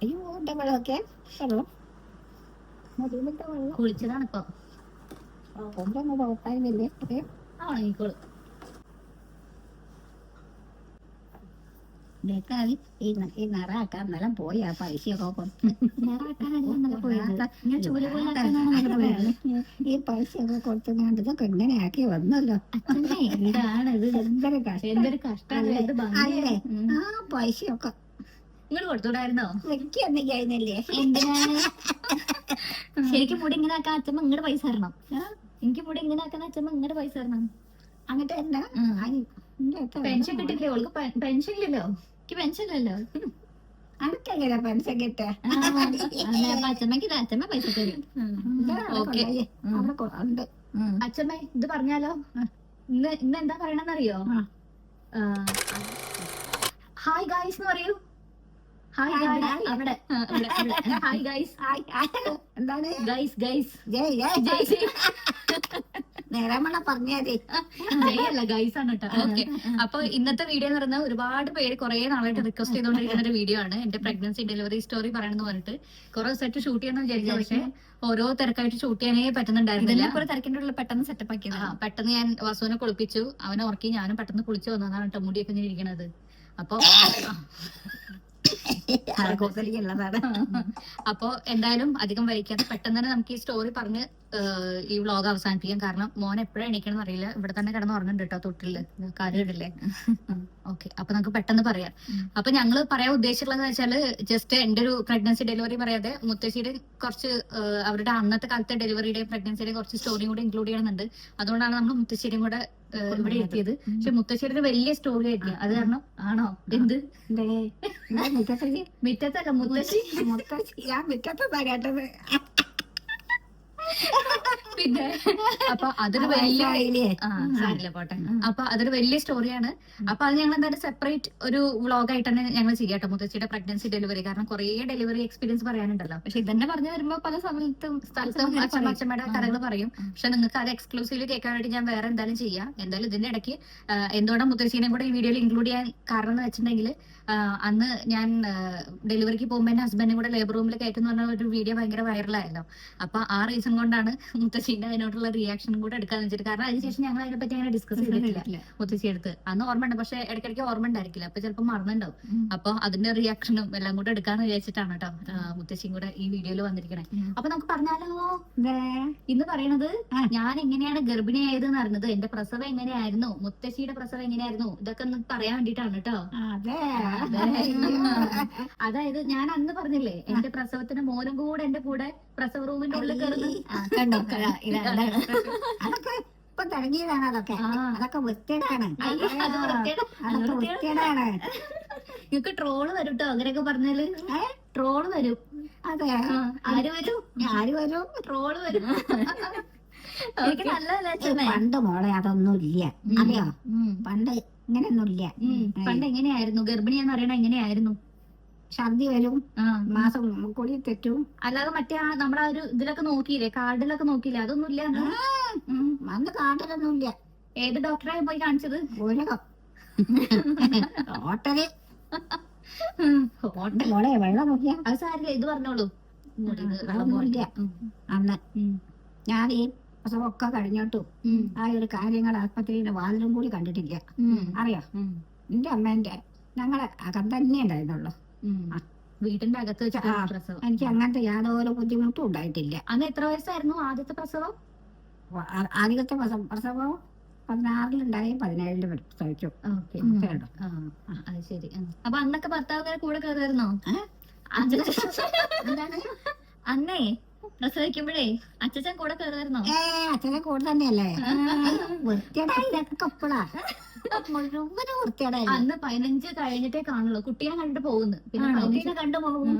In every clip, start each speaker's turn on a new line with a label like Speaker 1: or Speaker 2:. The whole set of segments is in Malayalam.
Speaker 1: അയ്യോ എന്റെ വെള്ളമൊക്കെ വെള്ളം മുറിയിലത്തെ വെള്ളം
Speaker 2: കുളിച്ചതാണ് ഇപ്പൊ.
Speaker 1: ഒന്നും ഡോട്ടായിരുന്നില്ലേ
Speaker 2: ഉണങ്ങിക്കോളൂ.
Speaker 1: ഈ നിറാക്കാൻ നിലം പോയി ആ പൈസയൊക്കെ ഈ പൈസയൊക്കെ കൊടുത്തുകൊണ്ട് ഇതൊക്കെ ഇങ്ങനെ ആക്കി വന്നല്ലോ.
Speaker 2: എന്താണ് ഇത്?
Speaker 1: എന്തൊരു കഷ്ടം അല്ലേ ആ പൈസയൊക്കെ
Speaker 2: ഇങ്ങോട്ട് കൊടുത്തൂടായിരുന്നോ?
Speaker 1: വെക്കൊന്നും കഴിഞ്ഞില്ലേ?
Speaker 2: ശരിക്കും മുടി ഇങ്ങനെ ആക്കാൻ അച്ഛമ്മ ഇങ്ങോട്ട് പൈസ തരണം. എനിക്ക് മുടി ഇങ്ങനെ ആക്കാൻ അച്ഛമ്മ ഇങ്ങോട്ട് പൈസ തരണം.
Speaker 1: അങ്ങനത്തെ എന്താ
Speaker 2: പെൻഷൻ കിട്ടില്ലേ? ഓൾക്ക് പെൻഷൻ ഇല്ലല്ലോ. എനിക്ക് പെൻഷൻ ഇല്ലല്ലോ.
Speaker 1: അനക്കെങ്ങനെ പെൻഷൻ കിട്ടാ?
Speaker 2: അച്ഛമ്മക്ക് അച്ഛമ്മ പൈസ തരും. അച്ഛമ്മ ഇത് പറഞ്ഞാലോ? ഇന്ന് എന്താ പറയണെന്നറിയോ? ഹായ് ഗായ്സ് എന്ന് പറയൂ. Hi guys. അവിടെ ഹായ് ഗായ്സ്.
Speaker 1: എന്താണ്
Speaker 2: ഗൈസ് ഗൈസ്
Speaker 1: നേരമണ പറഞ്ഞാലേ
Speaker 2: ജയല്ല ഗൈസ് ആണ് കേട്ടോ. ഓക്കെ, അപ്പൊ ഇന്നത്തെ വീഡിയോ എന്ന് പറയുന്നത് ഒരുപാട് പേര് കുറെ നാളായിട്ട് റിക്വസ്റ്റ് ചെയ്തുകൊണ്ടിരിക്കുന്ന ഒരു വീഡിയോ ആണ്. എന്റെ പ്രഗ്നൻസി ഡെലിവറി സ്റ്റോറി പറയണമെന്ന് പറഞ്ഞിട്ട് കുറെ സെറ്റ് ഷൂട്ട് ചെയ്യാന്ന് വിചാരിച്ചു. പക്ഷെ ഓരോ തിരക്കായിട്ട് ഷൂട്ട് ചെയ്യാനേ പറ്റുന്നുണ്ടായിരുന്നില്ല. തിരക്കിന്റെ ഉള്ളിൽ പെട്ടെന്ന് സെറ്റപ്പ് ആക്കിയത്. പെട്ടെന്ന് ഞാൻ വസുവിനെ കുളിപ്പിച്ചു, അവനെ ഉറക്കി, ഞാനും പെട്ടെന്ന് കുളിച്ചു വന്നതാണ് കേട്ടോ മുടിയൊക്കെ ഇങ്ങനെ ഇരിക്കണത്. അപ്പൊ അപ്പൊ എന്തായാലും അധികം വൈകാതെ പെട്ടെന്ന് തന്നെ നമുക്ക് ഈ സ്റ്റോറി പറഞ്ഞ് ഈ വ്ളോഗ് അവസാനിപ്പിക്കാം. കാരണം മോൻ എപ്പോഴും എണീക്കണം അറിയില്ല, ഇവിടെ തന്നെ കിടന്ന് ഉറങ്ങുന്നുണ്ട് കേട്ടോ തൊട്ടില്, കാര്യമില്ലേ? ഓക്കെ, അപ്പൊ നമുക്ക് പെട്ടെന്ന് പറയാം. അപ്പൊ ഞങ്ങള് പറയാൻ ഉദ്ദേശിച്ചുള്ളത് വെച്ചാല് ജസ്റ്റ് എന്റെ ഒരു പ്രഗ്നൻസി ഡെലിവറി പറയാതെ മുത്തശ്ശിയുടെ കുറച്ച് അവരുടെ അന്നത്തെ കാലത്തെ ഡെലിവറിയുടെ പ്രഗ്നൻസിയുടെ കുറച്ച് സ്റ്റോറിയും കൂടെ ഇൻക്ലൂഡ് ചെയ്യുന്നുണ്ട്. അതുകൊണ്ടാണ് നമ്മൾ മുത്തശ്ശിയും കൂടെ ഇവിടെ എത്തിയത്. പക്ഷെ മുത്തശ്ശിയുടെ ഒരു വലിയ സ്റ്റോറി ആയിരിക്കും. അത് കാരണം ആണോ? എന്ത് മിറ്റത്തല്ല മുത്തശ്ശി
Speaker 1: കേട്ടത്.
Speaker 2: പിന്നെ അപ്പൊ അതൊരു വലിയ പോട്ടെ. അപ്പൊ അതൊരു വലിയ സ്റ്റോറിയാണ്. അപ്പൊ അത് ഞങ്ങൾ എന്തായാലും സെപ്പറേറ്റ് ഒരു വ്ളോഗായിട്ട് തന്നെ ഞങ്ങൾ ചെയ്യാട്ടോ മുത്തശ്ശിയുടെ പ്രഗ്നൻസി ഡെലിവറി. കാരണം കുറെ ഡെലിവറി എക്സ്പീരിയൻസ് പറയാനുണ്ടല്ലോ. പക്ഷെ ഇതന്നെ പറഞ്ഞു വരുമ്പോ പല സ്ഥലത്തും അച്ഛമ്മയുടെ കഥകൾ പറയും. പക്ഷെ നിങ്ങൾക്ക് അത് എക്സ്ക്ലൂസീവ്ലി കേൾക്കാൻ വേണ്ടി ഞാൻ വേറെ എന്തായാലും ചെയ്യാം. എന്തായാലും ഇതിന്റെ ഇടയ്ക്ക് എന്തുകൊണ്ടാണ് മുത്തശ്ശീനെ കൂടെ ഈ വീഡിയോയിൽ ഇൻക്ലൂഡ് ചെയ്യാൻ കാരണം എന്ന് വെച്ചിട്ടുണ്ടെങ്കിൽ അന്ന് ഞാൻ ഡെലിവറിക്ക് പോകുമ്പോൾ എന്റെ ഹസ്ബൻഡിനെ കൂടെ ലേബർ റൂമിൽ കയറ്റുന്ന പറഞ്ഞ ഒരു വീഡിയോ ഭയങ്കര വൈറലായല്ലോ. അപ്പൊ ആ റീസൺ കൊണ്ടാണ് മുത്തശ്ശീന്റെ അതിനോടുള്ള റിയാക്ഷനും കൂടെ എടുക്കാന്ന് വെച്ചിട്ട്. കാരണം അതിനുശേഷം ഞങ്ങൾ അതിനെപ്പറ്റി അങ്ങനെ ഡിസ്കസ് ചെയ്തിട്ടില്ല മുത്തശ്ശി എടുത്ത്. അന്ന് ഓർമ്മ ഉണ്ട്, പക്ഷെ ഇടയ്ക്കിടയ്ക്ക് ഓർമ്മ ഉണ്ടായിരിക്കില്ല. അപ്പൊ ചിലപ്പോൾ മറന്നുണ്ടാവും. അപ്പൊ അതിന്റെ റിയാക്ഷനും എല്ലാം കൂടെ എടുക്കാന്ന് വിചാരിച്ചിട്ടാണ് കേട്ടോ മുത്തശ്ശിയും കൂടെ ഈ വീഡിയോയിൽ വന്നിരിക്കണേ. അപ്പൊ നമുക്ക് പറഞ്ഞാലോ? ഇന്ന് പറയണത് ഞാൻ എങ്ങനെയാണ് ഗർഭിണിയായത് എന്ന് അറിഞ്ഞത്, എന്റെ പ്രസവം എങ്ങനെയായിരുന്നു, മുത്തശ്ശിയുടെ പ്രസവം എങ്ങനെയായിരുന്നു, ഇതൊക്കെ ഒന്ന് പറയാൻ വേണ്ടിട്ടാണ് കേട്ടോ. അതായത് ഞാൻ അന്ന് പറഞ്ഞില്ലേ എന്റെ പ്രസവത്തിന് മോനും കൂടെ എന്റെ കൂടെ പ്രസവ റൂമിന്റെ ഉള്ളിൽ കയറുന്നു.
Speaker 1: അതൊക്കെ ഇപ്പൊ തുടങ്ങിയതാണ്. അതൊക്കെ വൃത്തികേടാണ്.
Speaker 2: നിങ്ങക്ക് ട്രോള് വരും കേട്ടോ അങ്ങനെയൊക്കെ പറഞ്ഞാല്. ട്രോള് വരും.
Speaker 1: അതെ,
Speaker 2: ആര് വരും? ട്രോള് വരും. എനിക്ക് നല്ലതല്ലേ.
Speaker 1: പണ്ട് മോളെ അതൊന്നും ഇല്ല, അറിയോ? പണ്ട് ഇങ്ങനെയൊന്നും ഇല്ല.
Speaker 2: പണ്ട് എങ്ങനെയായിരുന്നു ഗർഭിണിയെന്ന് അറിയണ? എങ്ങനെയായിരുന്നു?
Speaker 1: ഛർദി വരും, മാസം കുളി തെറ്റും.
Speaker 2: അല്ലാതെ മറ്റേ നമ്മുടെ ഒരു ഇതിലൊക്കെ നോക്കിയില്ലേ, കാർഡിലൊക്കെ നോക്കിയില്ലേ? അതൊന്നും ഇല്ല
Speaker 1: അന്ന് കാർഡിലൊന്നും ഇല്ല.
Speaker 2: ഏത് ഡോക്ടറെ പോയി കാണിച്ചത്?
Speaker 1: മോളെ വെള്ളം നോക്കിയാ
Speaker 2: അത് സാരില്ല, ഇത് പറഞ്ഞോളൂ.
Speaker 1: അന്ന് ഞാൻ ഈ പ്രസവമൊക്കെ കഴിഞ്ഞിട്ടും ആ ഒരു കാര്യങ്ങൾ ആസ്പത്രിയുടെ വാതിലും കൂടി കണ്ടിട്ടില്ല, അറിയോ? എന്റെ അമ്മേന്റെ ഞങ്ങളെ അകം തന്നെ ഉണ്ടായിരുന്നുള്ളു.
Speaker 2: വീട്ടിന്റെ അകത്ത് പ്രസവം.
Speaker 1: എനിക്ക് അങ്ങനത്തെ യാതൊരു ബുദ്ധിമുട്ടും ഉണ്ടായിട്ടില്ല.
Speaker 2: അന്ന് എത്ര വയസ്സായിരുന്നു ആദ്യത്തെ പ്രസവം?
Speaker 1: ആദ്യത്തെ പ്രസവം 16-ലുണ്ടായി, 17-ല് പ്രസവിച്ചു.
Speaker 2: അത് ശരി. അപ്പൊ അന്നൊക്കെ ഭർത്താവ് കൂടെ കയറുമായിരുന്നോ? അന്നേ പ്രസവിക്കുമ്പോഴേ അച്ഛൻ കൂടെ കയറുമായിരുന്നോ?
Speaker 1: അച്ഛനെ കൂടെ തന്നെയല്ലേ. വൃത്തിയേടായിതൊക്കെ ഇപ്പളാ മുഴുവനും വൃത്തിയേടായി.
Speaker 2: അന്ന് 15 കഴിഞ്ഞിട്ടേ കാണുള്ളൂ. കുട്ടിയെ കണ്ടു പോകുന്നു. പിന്നെ കുട്ടീനെ കണ്ടു പോകും.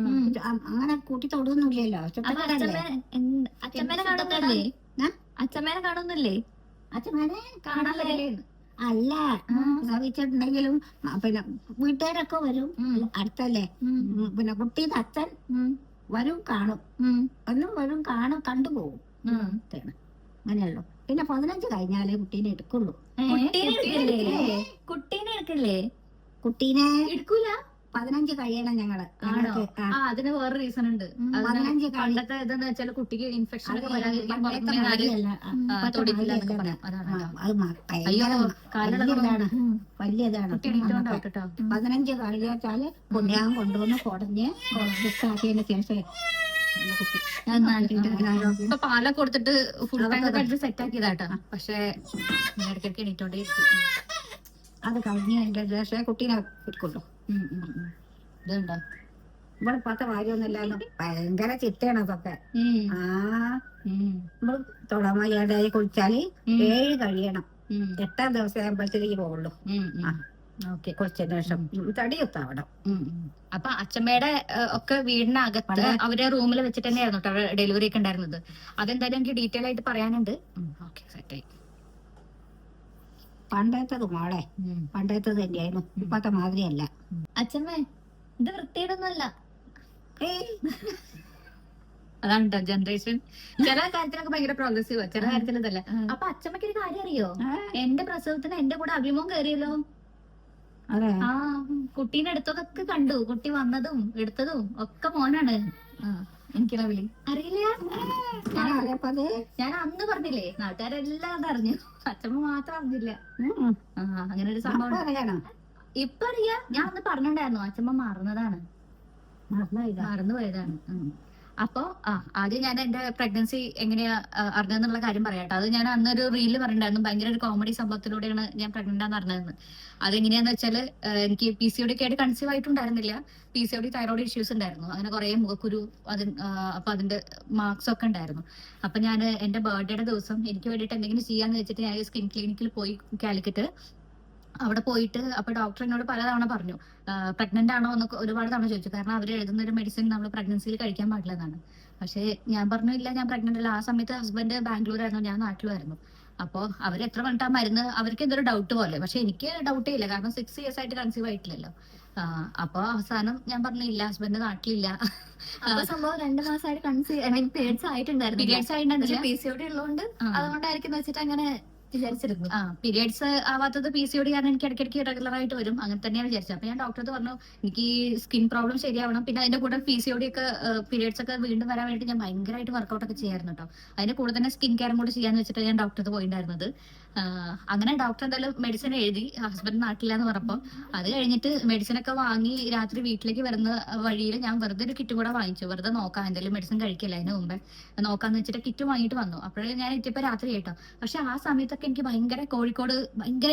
Speaker 1: അങ്ങനെ കൂട്ടി തൊടുന്നില്ലല്ലോ.
Speaker 2: അച്ഛമ്മേനെ കാണുന്നില്ലേ? അച്ഛമ്മേനെ കാണുന്നില്ലേ?
Speaker 1: അച്ഛമ്മേനെ കാണാല്ലേ? അല്ല, പ്രസവിച്ചിട്ടുണ്ടെങ്കിലും പിന്നെ വീട്ടുകാരൊക്കെ വരും, അടുത്തല്ലേ. പിന്നെ കുട്ടീന്റെ അച്ഛൻ വരും, കാണും, ഒന്നും വരും, കാണും, കണ്ടുപോകും. അങ്ങനെയുള്ളു. പിന്നെ 15 കഴിഞ്ഞാലേ കുട്ടീനെ എടുക്കുള്ളൂ.
Speaker 2: കുട്ടീനെ എടുക്കില്ലേ?
Speaker 1: കുട്ടീനെ
Speaker 2: എടുക്കൂല.
Speaker 1: 15 കഴിയണം ഞങ്ങള്.
Speaker 2: ആണോ?
Speaker 1: ഞങ്ങൾക്ക്
Speaker 2: അതിന് വേറെ റീസൺ ഉണ്ട്.
Speaker 1: 15
Speaker 2: പണ്ടത്തെ ഇതെന്ന് വെച്ചാൽ കുട്ടിക്ക് ഇൻഫെക്ഷൻ ഒക്കെ വരാതിരിക്കാൻ
Speaker 1: പണ്ടത്തെ
Speaker 2: പുറമേ നാല്
Speaker 1: മാതിരിയല്ല.
Speaker 2: തൊടിയില്ല എന്നൊക്കെ
Speaker 1: ഇപ്പത്തെ
Speaker 2: പറയാം. അതാണ് കേട്ടോ.
Speaker 1: അത്
Speaker 2: അയ്യോ,
Speaker 1: വലിയതാണ്, വലിയതാണ്.
Speaker 2: കുട്ടി എണീറ്റോണ്ട് കേട്ടോ.
Speaker 1: 15 കഴിയാച്ചാല് ഞാൻ കൊണ്ടുവന്ന് കുടഞ്ഞ് വൃത്താക്കിയതിന് ശേഷം കുട്ടി
Speaker 2: ഇപ്പൊ പാലൊക്കെ കൊടുത്തിട്ട് ഫുൾ ടൈം ഒക്കെ അടിച്ച് സെറ്റ് ആക്കിയതാട്ടോ. പക്ഷെ ഇടയ്ക്കിടയ്ക്ക് എണീറ്റോണ്ടേ ഇരിക്കും.
Speaker 1: അത് കഴിഞ്ഞതിന്റെ ശേഷം കുട്ടീനെ കിട്ടുള്ളൂ.
Speaker 2: ഇതുണ്ടോ
Speaker 1: ഇവിടെ പത്ത കാര്യമൊന്നുമില്ലല്ലോ. ഭയങ്കര ചിട്ടയാണ് അതൊക്കെ. നമ്മള് തുടമയ്യാതായി കുളിച്ചാല് 7 കഴിയണം. 8ാം ദിവസം ആകുമ്പോഴത്തേക്ക് പോകുള്ളൂ.
Speaker 2: ഓക്കെ.
Speaker 1: കുളിച്ചതിന് ശേഷം തടിയൊത്താവണം.
Speaker 2: അപ്പൊ അച്ഛമ്മയുടെ ഒക്കെ വീടിനകത്ത് അവരെ റൂമിൽ വെച്ചിട്ട് തന്നെയായിരുന്നു കേട്ടോ ഡെലിവറി ഒക്കെ ഉണ്ടായിരുന്നത്. അതെന്തായാലും എനിക്ക് ഡീറ്റെയിൽ ആയിട്ട് പറയാനുണ്ട്. ഓക്കെ, സെറ്റായി.
Speaker 1: പണ്ടത്തേത് മോളെ, പണ്ടത്തേത് തന്നെയായിരുന്നു. ഇപ്പത്തെ മാതിരിയല്ല.
Speaker 2: അച്ഛമ്മേ, ഇത് വൃത്തിയിടൊന്നുമല്ല. അതാണ് കേട്ടോ ജനറേഷൻ. ചില കാര്യത്തിലൊക്കെ ഭയങ്കര പ്രോഗ്രസീവ്, ചില കാര്യത്തിൽ ഇതല്ല. അപ്പൊ അച്ഛമ്മക്ക് ഒരു കാര്യം അറിയോ? എന്റെ പ്രസവത്തിന് എന്റെ കൂടെ അഭിമുഖം കയറിയല്ലോ. ആ, കുട്ടീനെ എടുത്തതൊക്കെ കണ്ടു. കുട്ടി വന്നതും എടുത്തതും ഒക്കെ മോനാണ്. എനിക്കുള്ള വിളി അറിയില്ല. ഞാൻ അന്ന് പറഞ്ഞില്ലേ, നാട്ടുകാരെല്ലാം അറിഞ്ഞു, അച്ഛമ്മ മാത്രം അറിഞ്ഞില്ല. അങ്ങനെ ഒരു സംഭവം ഇപ്പൊ അറിയാ. ഞാൻ അന്ന് പറഞ്ഞിട്ടുണ്ടായിരുന്നു, അച്ഛമ്മ മറന്നതാണ്, മറന്നു പോയതാണ്. അപ്പൊ ആദ്യം ഞാൻ എന്റെ പ്രഗ്നൻസി എങ്ങനെയാ അറിഞ്ഞെന്നുള്ള കാര്യം പറയാട്ടോ. അത് ഞാൻ അന്നൊരു റീലിൽ പറഞ്ഞിട്ടുണ്ടായിരുന്നു. ഭയങ്കര ഒരു കോമഡി സംഭവത്തിലൂടെയാണ് ഞാൻ പ്രഗ്നന്റ് ആണെന്ന് അറിഞ്ഞതെന്ന്. അതെങ്ങനെയാന്ന് വെച്ചാല് എനിക്ക് PCOD ഒക്കെ ആയിട്ട് കൺസീവ് ആയിട്ടുണ്ടായിരുന്നില്ല. PCOD തൈറോയ്ഡ് ഇഷ്യൂസ് ഉണ്ടായിരുന്നു. അങ്ങനെ കുറെ മുഖക്കുരു, അപ്പൊ അതിന്റെ മാർക്സ് ഒക്കെ ഉണ്ടായിരുന്നു. അപ്പൊ ഞാൻ എന്റെ ബർത്ത്ഡേയുടെ ദിവസം എനിക്ക് വേണ്ടിയിട്ട് എന്തെങ്കിലും ചെയ്യാന്ന് വെച്ചിട്ട് ഞാൻ സ്കിൻ ക്ലിനിക്കിൽ പോയി കാലിക്കറ്റ്. അവിടെ പോയിട്ട് അപ്പൊ ഡോക്ടർ എന്നോട് പലതവണ പറഞ്ഞു പ്രഗ്നന്റ് ആണോ എന്നൊക്കെ ഒരുപാട് തവണ ചോദിച്ചു. കാരണം അവർ എഴുതുന്ന ഒരു മെഡിസിൻ നമ്മൾ പ്രഗ്നൻസിയിൽ കഴിക്കാൻ പാടില്ലെന്നാണ്. പക്ഷെ ഞാൻ പറഞ്ഞു ഇല്ല, ഞാൻ പ്രഗ്നന്റ് അല്ല. ആ സമയത്ത് ഹസ്ബൻഡ് ബാംഗ്ലൂരായിരുന്നു, ഞാൻ നാട്ടിലുമായിരുന്നു. അപ്പോൾ അവരെത്ര പറഞ്ഞിട്ട് ആ മരുന്ന്, അവർക്ക് എന്തൊരു ഡൗട്ട് പോലെ. പക്ഷെ എനിക്ക് ഡൗട്ടേ ഇല്ല, കാരണം 6 years ആയിട്ട് കൺസീവ് ആയിട്ടില്ലല്ലോ. അപ്പൊ അവസാനം ഞാൻ പറഞ്ഞില്ല, ഹസ്ബൻഡ് നാട്ടിലില്ല.
Speaker 3: സംഭവം 2 മാസമായിട്ട് കൺസീവ് പീരിയഡ്സ് ആയിട്ടുണ്ടായിരുന്നു.
Speaker 2: പീരിയഡ്സ് ആയിട്ടുണ്ടായിരുന്നില്ല.
Speaker 3: PCOD ഉള്ളതുകൊണ്ട് അതുകൊണ്ടായിരിക്കും വെച്ചിട്ട് അങ്ങനെ വിചാരിച്ചിരുന്നു.
Speaker 2: പീരിയഡ്സ് ആവാത്തത് PCOD കാരണം എനിക്ക് ഇടയ്ക്കിടയ്ക്ക് റെഗുലർ ആയിട്ട് വരും. അങ്ങനെ തന്നെയാണ് വിചാരിച്ചത്. അപ്പൊ ഞാൻ ഡോക്ടറോട് പറഞ്ഞു എനിക്ക് സ്കിൻ പ്രോബ്ലം ശരിയാവണം, പിന്നെ അതിന്റെ കൂടെ PCOD ഒക്കെ പീരിയഡ്സ് ഒക്കെ വീണ്ടും വരാൻ വേണ്ടി ഞാൻ ഭയങ്കരമായിട്ട് വർക്കൗട്ട് ഒക്കെ ചെയ്യായിരുന്നു കേട്ടോ. അതിന്റെ കൂടെ തന്നെ സ്കിൻ കെയറും കൂടി ചെയ്യാന്ന് വെച്ചിട്ട് ഞാൻ ഡോക്ടറത് പോയിട്ടുണ്ടായിരുന്നത്. അങ്ങനെ ഡോക്ടർ എന്തായാലും മെഡിസിൻ എഴുതി. ഹസ്ബൻഡ് നാട്ടില്ല എന്ന് പറഞ്ഞപ്പോ അത് കഴിഞ്ഞിട്ട് മെഡിസിൻ ഒക്കെ വാങ്ങി രാത്രി വീട്ടിലേക്ക് വരുന്ന വഴിയിൽ ഞാൻ വെറുതെ ഒരു കിറ്റും കൂടെ വാങ്ങിച്ചു. വെറുതെ നോക്കാം, എന്തെങ്കിലും മെഡിസിൻ കഴിക്കില്ല അതിന് മുമ്പേ നോക്കാന്ന് വെച്ചിട്ട് കിറ്റ് വാങ്ങിയിട്ട് വന്നു. അപ്പോഴേ ഞാൻ എത്തിയപ്പോ രാത്രി കേട്ടോ. പക്ഷെ ആ സമയത്തൊക്കെ എനിക്ക് ഭയങ്കര കോഴിക്കോട്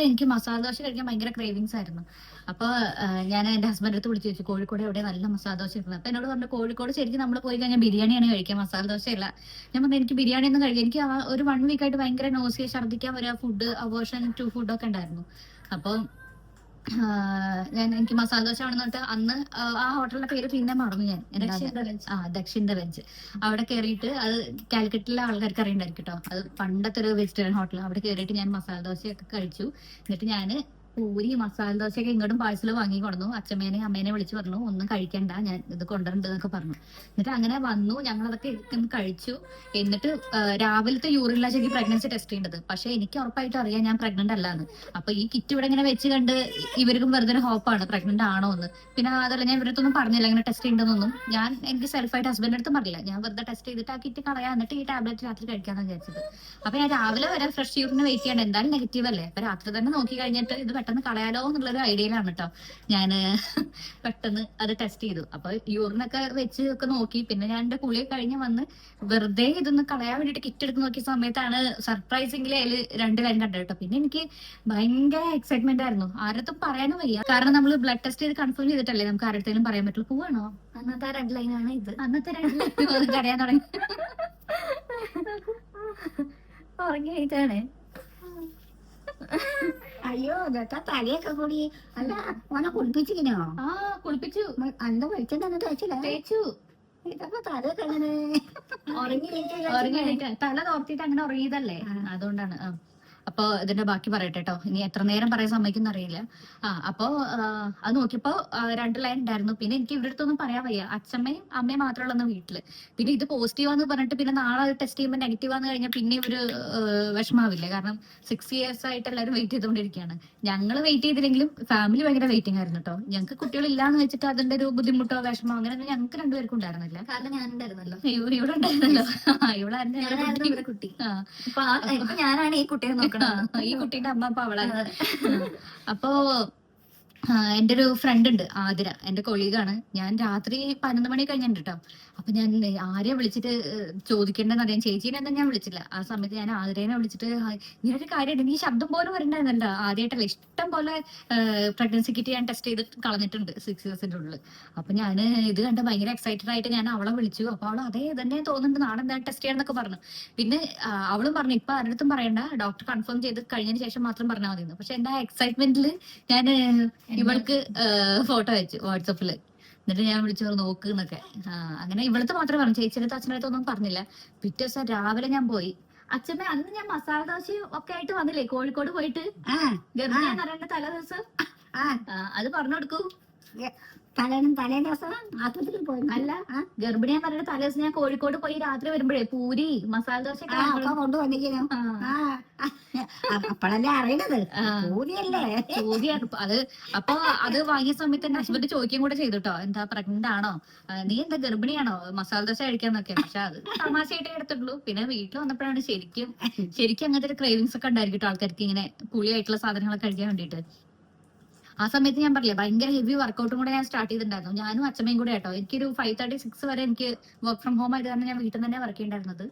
Speaker 2: എനിക്ക് മസാല ദോശ കഴിക്കാൻ ഭയങ്കര ക്രേവിങ്സ് ആയിരുന്നു. അപ്പൊ ഞാൻ എന്റെ ഹസ്ബൻഡ് അടുത്ത് വിളിച്ചു ചോദിച്ചു കോഴിക്കോട് എവിടെ നല്ല മസാല ദോശ കിട്ടുന്നത്. അപ്പൊ എന്നോട് പറഞ്ഞു കോഴിക്കോട് ശരിക്കും നമ്മൾ പോയി കഴിഞ്ഞാൽ ബിരിയാണിയാണ് കഴിക്കുക, മസാല ദോശയല്ല. ഞാൻ പറഞ്ഞു എനിക്ക് ബിരിയാണി ഒന്നും കഴിക്കാം. എനിക്ക് ഒരു 1 week ആയിട്ട് ഭയങ്കര നോസിയ, ഛർദ്ദിക്കാൻ വരിക, ഫുഡ് അവേർഷൻ ടു ഫുഡൊക്കെ ഉണ്ടായിരുന്നു. അപ്പൊ എനിക്ക് മസാല ദോശ ആണെന്ന് പറഞ്ഞിട്ട് അന്ന് ആ ഹോട്ടലിന്റെ പേര് പിന്നെ മറന്നു ഞാൻ. Dakshin the veg. അവിടെ കയറിയിട്ട്, അത് കാലിക്കറ്റിലെ ആൾക്കാർക്ക് അറിയണ്ടായിരിക്കും കേട്ടോ, അത് പണ്ടത്തെ ഒരു വെജിറ്റേറിയൻ ഹോട്ടൽ. അവിടെ കയറിയിട്ട് ഞാൻ മസാല ദോശയൊക്കെ കഴിച്ചു. എന്നിട്ട് ഞാൻ പൂരി മസാല ദോശയൊക്കെ ഇങ്ങോട്ടും പാഴ്സൽ വാങ്ങി കൊണ്ടു. അച്ഛമ്മേനെ അമ്മേനെ വിളിച്ചു പറഞ്ഞു ഒന്നും കഴിക്കണ്ട, ഞാൻ ഇത് കൊണ്ടുവരണ്ടെന്നൊക്കെ പറഞ്ഞു. എന്നിട്ട് അങ്ങനെ വന്നു, ഞങ്ങളതൊക്കെ കഴിച്ചു. എന്നിട്ട് രാവിലത്തെ യൂറിനിലാണ് ശരിക്കും പ്രഗ്നൻസി ടെസ്റ്റ് ചെയ്യേണ്ടത്. പക്ഷെ എനിക്ക് ഉറപ്പായിട്ട് അറിയാം ഞാൻ പ്രഗ്നന്റ് അല്ലാന്ന്. അപ്പൊ ഈ കിറ്റ് ഇവിടെ ഇങ്ങനെ വെച്ച് കണ്ട് ഇവർക്കും വെറുതെ ഒരു ഹോപ്പാണ് പ്രഗ്നന്റ് ആണോ എന്ന്. പിന്നെ അതല്ല, ഞാൻ ഇവരടുത്തൊന്നും പറഞ്ഞില്ല ഇങ്ങനെ ടെസ്റ്റ് ചെയ്യണ്ടെന്നൊന്നും. ഞാൻ എനിക്ക് സെൽഫായിട്ട് ഹസ്ബൻഡിന്റെ അടുത്ത് പറഞ്ഞില്ല. ഞാൻ വെറുതെ ടെസ്റ്റ് ചെയ്തിട്ട് ആ കിറ്റ് കളയാ, എന്നിട്ട് ഈ ടാബ്ലറ്റ് രാത്രി കഴിക്കാന്ന് വിചാരിച്ചത്. അപ്പൊ ഞാൻ രാവിലെ വരെ ഫ്രഷ് യൂറിന് വെയിറ്റ് ചെയ്യണ്ട, എന്തായാലും നെഗറ്റീവ് അല്ലേ. അപ്പൊ രാത്രി തന്നെ നോക്കി കഴിഞ്ഞിട്ട് ഇത് പെട്ടെന്ന് കളയാലോ എന്നുള്ളൊരു ഐഡിയയിലാണ് കേട്ടോ ഞാൻ പെട്ടെന്ന് അത് ടെസ്റ്റ് ചെയ്തു. അപ്പൊ യൂറിനൊക്കെ വെച്ച് ഒക്കെ നോക്കി. പിന്നെ ഞാൻ എന്റെ കുളി കഴിഞ്ഞ് വന്ന് വെറുതെ ഇതൊന്ന് കളയാൻ വേണ്ടിട്ട് കിറ്റ് എടുത്ത് നോക്കിയ സമയത്താണ് സർപ്രൈസിംഗിലി അതിൽ 2 ലൈൻ കണ്ടത് കേട്ടോ. പിന്നെ എനിക്ക് ഭയങ്കര എക്സൈറ്റ്മെന്റ് ആയിരുന്നു. ആരത്തും പറയാനും വയ്യ, കാരണം നമ്മൾ ബ്ലഡ് ടെസ്റ്റ് ചെയ്ത് കൺഫേം ചെയ്തിട്ടല്ലേ നമുക്ക് ആരുടെ പറയാൻ പറ്റുള്ളൂ. പോവാണോ?
Speaker 3: അന്നത്തെ 2 ലൈനാണ് ഇത്.
Speaker 2: അന്നത്തെ 2 ലൈൻ കരയാൻ തുടങ്ങി.
Speaker 3: ഉറങ്ങിയിട്ടാണ്.
Speaker 1: അയ്യോ, ഇതൊക്കെ തലയൊക്കെ കൂടി. അല്ല, ഓനെ കുളിപ്പിച്ചിനോ?
Speaker 2: കുളിപ്പിച്ചു.
Speaker 1: അന്ത വെളിച്ചെണ്ണ
Speaker 2: തേച്ചു.
Speaker 1: ഇതൊക്കെ തലയൊക്കെ എങ്ങനെ
Speaker 2: ഉറങ്ങി തല തോർത്തിട്ട് അങ്ങനെ ഉറങ്ങിയതല്ലേ, അതുകൊണ്ടാണ്. അപ്പൊ ഇതിന്റെ ബാക്കി പറയട്ടെ കേട്ടോ. ഇനി എത്ര നേരം പറയാൻ സമ്മതിക്കുന്ന അറിയില്ല. അപ്പൊ അത് നോക്കിയപ്പോ 2 ലൈൻ ഉണ്ടായിരുന്നു. പിന്നെ എനിക്ക് ഇവരുടെ അടുത്തൊന്നും പറയാൻ വയ്യ. അച്ഛമ്മയും അമ്മയും മാത്രമുള്ള വീട്ടില്. പിന്നെ ഇത് പോസിറ്റീവാന്ന് പറഞ്ഞിട്ട് പിന്നെ നാളെ ടെസ്റ്റ് ചെയ്യുമ്പോൾ നെഗറ്റീവാന്ന് കഴിഞ്ഞാൽ പിന്നെ ഇവര് വിഷമാവില്ലേ? കാരണം 6 years ആയിട്ട് എല്ലാവരും വെയിറ്റ് ചെയ്തുകൊണ്ടിരിക്കുകയാണ്. ഞങ്ങൾ വെയിറ്റ് ചെയ്തില്ലെങ്കിലും ഫാമിലി ഭയങ്കര വെയിറ്റിംഗ് ആയിരുന്നു കേട്ടോ. ഞങ്ങൾക്ക് കുട്ടികളില്ലാന്ന് വെച്ചിട്ട് അതിന്റെ ഒരു ബുദ്ധിമുട്ടോ വിഷമോ അങ്ങനെയൊന്നും ഞങ്ങൾക്ക് രണ്ടുപേർക്കും ഉണ്ടായിരുന്നില്ല.
Speaker 3: കാരണം ഞാനുണ്ടായിരുന്നല്ലോ,
Speaker 2: ഇവിടെ ഉണ്ടായിരുന്നല്ലോ. ഇവിടെ
Speaker 3: ഞാനായിരുന്നു കുട്ടി. ഇപ്പൊ ഞാനാണ് ഈ കുട്ടിയെ നോക്കണം.
Speaker 2: ഈ കുട്ടീന്റെ അമ്മ അപ്പൊ അവളാണ്. അപ്പോ എന്റെ ഒരു ഫ്രണ്ട് ഉണ്ട്, ആതിര, എന്റെ കൊളീഗാണ്. ഞാൻ രാത്രി 11 മണി കഴിഞ്ഞിട്ടുണ്ട് കേട്ടോ. അപ്പൊ ഞാൻ ആരെയാ വിളിച്ചിട്ട് ചോദിക്കേണ്ടെന്ന് അറിയാം. ചേച്ചീനെ ഒന്നും ഞാൻ വിളിച്ചില്ല. ആ സമയത്ത് ഞാൻ ആതിരേനെ വിളിച്ചിട്ട് ഇങ്ങനൊരു കാര്യമുണ്ട്, എനിക്ക് ശബ്ദം പോലും വരണ്ടായിരുന്നല്ലോ. ആദ്യമായിട്ടല്ല, ഇഷ്ടം പോലെ പ്രഗ്നൻസി കിറ്റ് ഞാൻ ടെസ്റ്റ് ചെയ്ത് കളഞ്ഞിട്ടുണ്ട് 6 yearsന്റെ ഉള്ളിൽ. അപ്പൊ ഞാൻ ഇത് കണ്ട് ഭയങ്കര എക്സൈറ്റഡ് ആയിട്ട് ഞാൻ അവളെ വിളിച്ചു. അപ്പൊ അവൾ അതേ തന്നെ തോന്നുന്നുണ്ട്, നാളെ എന്താ ടെസ്റ്റ് ചെയ്യണമെന്നൊക്കെ പറഞ്ഞു. പിന്നെ അവളും പറഞ്ഞു ഇപ്പൊ ആരുടെ പറയണ്ട, ഡോക്ടർ കൺഫേം ചെയ്ത് കഴിഞ്ഞതിന് ശേഷം മാത്രം പറഞ്ഞാൽ മതി. പക്ഷെ എന്റെ ആ എക്സൈറ്റ്മെന്റിൽ ഞാൻ ഇവൾക്ക് ഫോട്ടോ അയച്ചു വാട്സപ്പില്. എന്നിട്ട് ഞാൻ വിളിച്ചു നോക്ക് എന്നൊക്കെ. അങ്ങനെ ഇവിടുത്തെ മാത്രമേ പറഞ്ഞു, ചേച്ചിയുടെ അച്ഛനടുത്ത് ഒന്നും പറഞ്ഞില്ല. പിറ്റേ ദിവസം രാവിലെ ഞാൻ പോയി. അച്ഛമ്മ അന്ന് ഞാൻ മസാല ദോശയും ഒക്കെ ആയിട്ട് വന്നില്ലേ കോഴിക്കോട് പോയിട്ട്, ഗർഭിണിയാന്ന് പറയേണ്ട തലേ ദിവസം അത് പറഞ്ഞു കൊടുക്കൂ.
Speaker 1: തലേ ദിവസം ആശുപത്രിയിൽ പോയി
Speaker 2: അല്ല, ഗർഭിണിയാന്ന് പറയുന്ന തലേ ദിവസം ഞാൻ കോഴിക്കോട് പോയി രാത്രി വരുമ്പോഴേ പൂരി മസാല ദോശ
Speaker 1: കൊണ്ടുവന്നിരിക്കുന്നു. അപ്പോഴല്ലേ അറിയണത് പൂരിയല്ലേ.
Speaker 2: പൂരിയാണ് അത്. അപ്പൊ അത് വാങ്ങിയ സമയത്ത് എന്റെ ഹസ്ബൻഡ് ചോദിക്കുകയും കൂടെ ചെയ്തു കേട്ടോ, എന്താ പ്രഗ്നന്റ് ആണോ, നീ എന്താ ഗർഭിണിയാണോ, മസാല ദോശ കഴിക്കാന്നൊക്കെ. പക്ഷെ അത് തമാശയായിട്ടേ എടുത്തുള്ളൂ. പിന്നെ വീട്ടിൽ വന്നപ്പോഴാണ് ശരിക്കും അങ്ങനത്തെ ഒരു ക്രേവിങ്സ് ഒക്കെ ഉണ്ടായിരിക്കും കേട്ടോ ആൾക്കാർക്ക്, ഇങ്ങനെ പുളിയായിട്ടുള്ള സാധനങ്ങളൊക്കെ കഴിക്കാൻ വേണ്ടിയിട്ട്. ആ സമയത്ത് ഞാൻ പറഞ്ഞില്ലേ ഭയങ്കര ഹെവി വർക്കൗട്ടും കൂടെ ഞാൻ സ്റ്റാർട്ട് ചെയ്തിട്ടുണ്ടായിരുന്നു, ഞാനും അച്ഛമ്മയും കൂടെ കേട്ടോ. എനിക്കൊരു 5:36 വരെ എനിക്ക് വർക്ക് ഫ്രം ഹോം ആയത് കാരണം ഞാൻ വീട്ടിൽ തന്നെ വർക്ക് ചെയ്യേണ്ടായിരുന്നത്.